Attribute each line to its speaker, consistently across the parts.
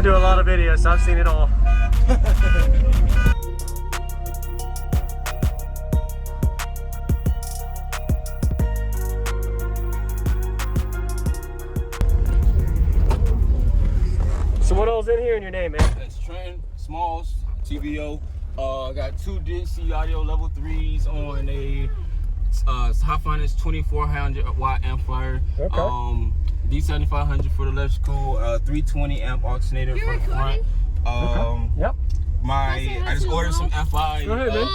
Speaker 1: do a lot of videos, so I've seen it all. So what all's in here in your name, man?
Speaker 2: It's Trent, Smalls, TVO. I got two DC audio level 3s on a high-finance 2400 watt amplifier.
Speaker 1: Okay.
Speaker 2: D7500 for the electrical, 320 amp alternator for the front.
Speaker 1: Okay. Yep.
Speaker 2: I just ordered some FI.
Speaker 1: Go ahead, man.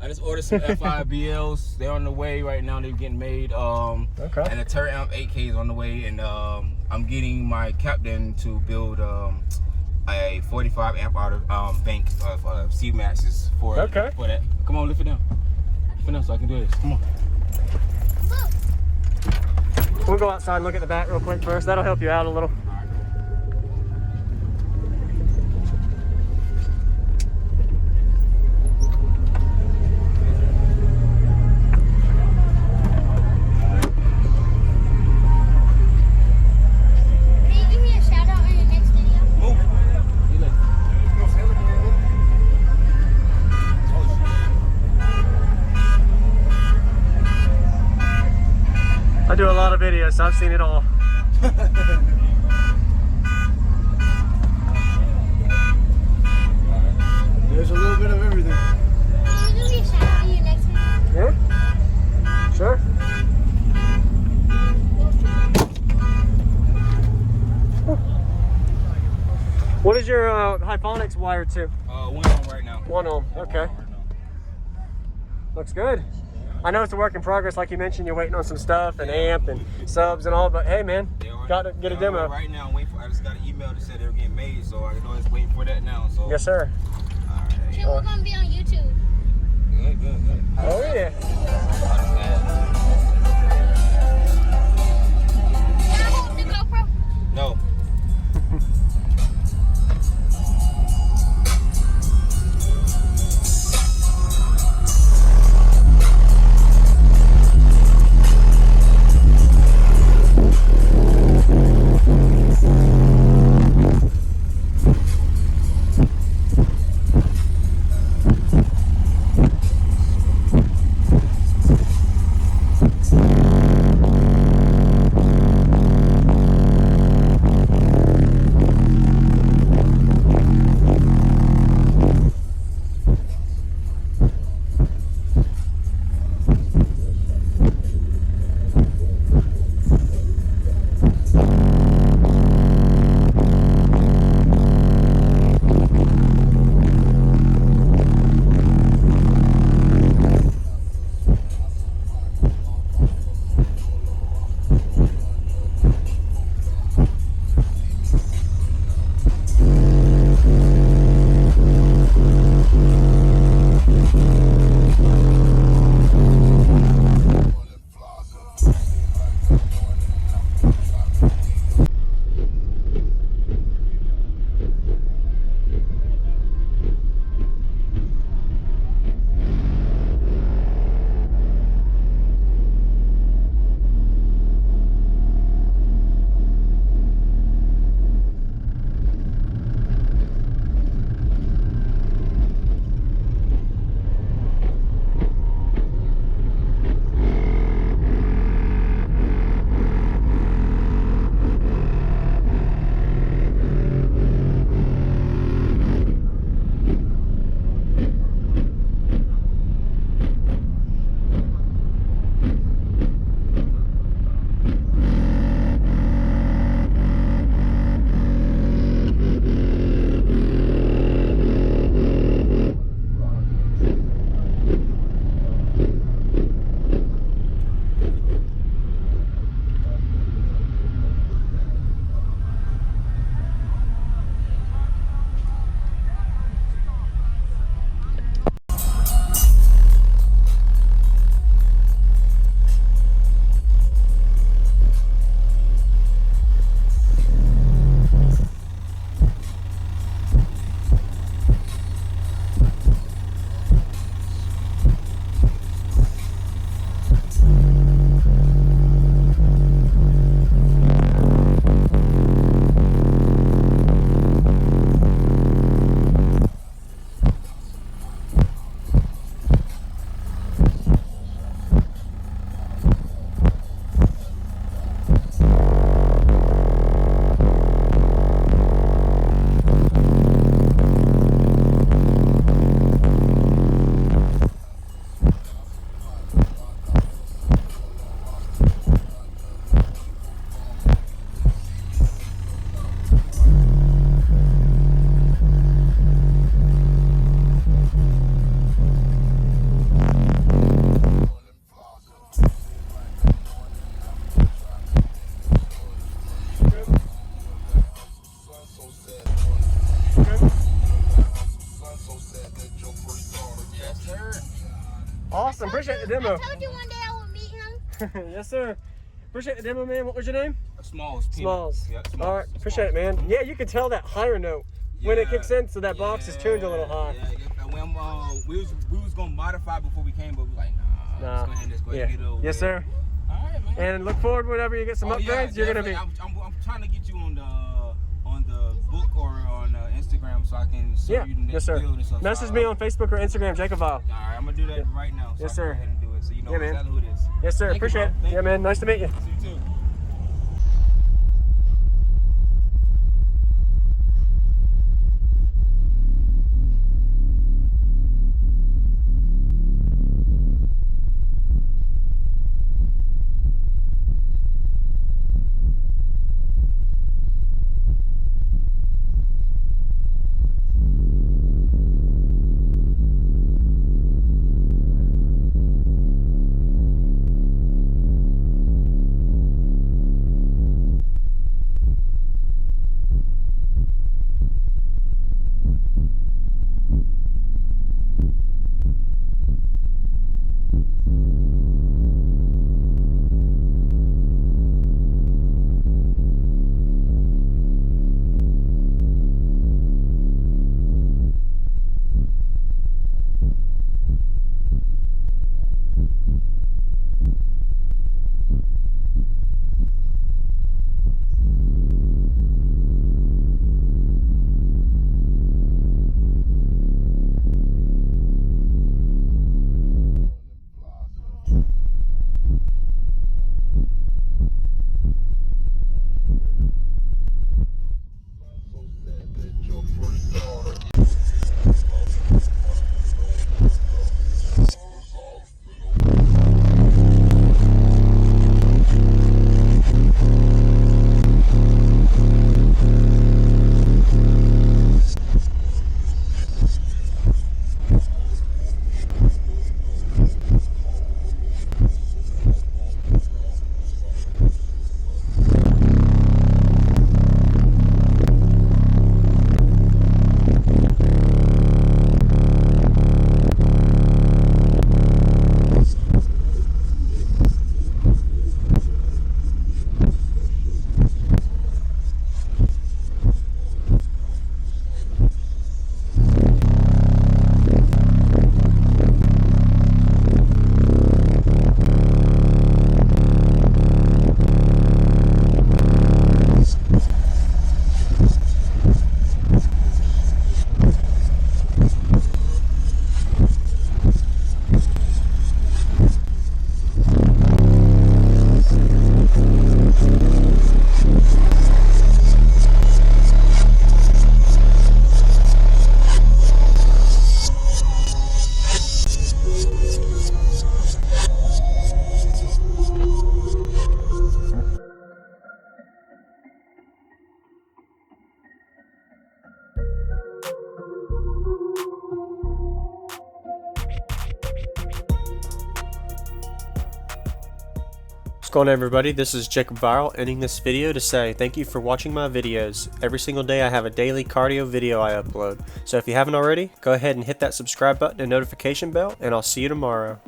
Speaker 2: I just ordered some FI BLs. They're on the way right now. They're getting made.
Speaker 1: Okay.
Speaker 2: And the Turret Amp 8K is on the way. And I'm getting my captain to build a 45 amp out of bank of C maxes for that. Come on, lift it down. Lift it down so I can do this. Come on.
Speaker 1: We'll go outside and look at the back real quick first. That'll help you out a little. I do a lot of videos, so I've seen it all.
Speaker 3: There's a little bit of everything.
Speaker 4: Can you give me a shout out on your next video?
Speaker 1: Yeah? Sure. What is your Hyphonics wire to?
Speaker 2: 1 ohm right now.
Speaker 1: 1 ohm, okay. Looks good. I know it's a work in progress, like you mentioned, you're waiting on some stuff and amp and subs and all, but hey man, got to get a demo.
Speaker 2: Right now, I just got an email that said they were getting made, so I know it's waiting for that now. So.
Speaker 1: Yes, sir.
Speaker 2: Alright.
Speaker 4: Shit, we're gonna be on YouTube.
Speaker 2: Good.
Speaker 1: Oh yeah.
Speaker 4: Can I hold the GoPro?
Speaker 2: No.
Speaker 1: appreciate the demo.
Speaker 4: I told you one day I would meet him.
Speaker 1: Yes, sir. Appreciate the demo, man. What was your name?
Speaker 2: Smalls.
Speaker 1: Smalls.
Speaker 2: Yeah, Smalls.
Speaker 1: All right, appreciate it, man. Yeah, you can tell that higher note when it kicks in, so that box is tuned a little high.
Speaker 2: Yeah. And when we was gonna modify before we came, but we was like, nah. Let's go ahead and get it over.
Speaker 1: Yes, sir.
Speaker 2: All right, man.
Speaker 1: And look forward whenever you get some upgrades. You're gonna be.
Speaker 2: I'm trying to get you on the book or on Instagram so I can show you the next build and stuff.
Speaker 1: Message me on Facebook or Instagram, JacobViral.
Speaker 2: All right, I'm gonna do that right now. So
Speaker 1: Yes, sir.
Speaker 2: Go ahead and do it so you know
Speaker 1: Yeah, man.
Speaker 2: exactly who it is.
Speaker 1: Yes, sir.
Speaker 2: Thank you,
Speaker 1: Appreciate it.
Speaker 2: bro.
Speaker 1: Yeah, man. Nice to meet you.
Speaker 2: See you too.
Speaker 1: What's going on, everybody? This is JacobViral ending this video to say thank you for watching my videos. Every single day I have a daily cardio video I upload. So if you haven't already, go ahead and hit that subscribe button and notification bell, and I'll see you tomorrow.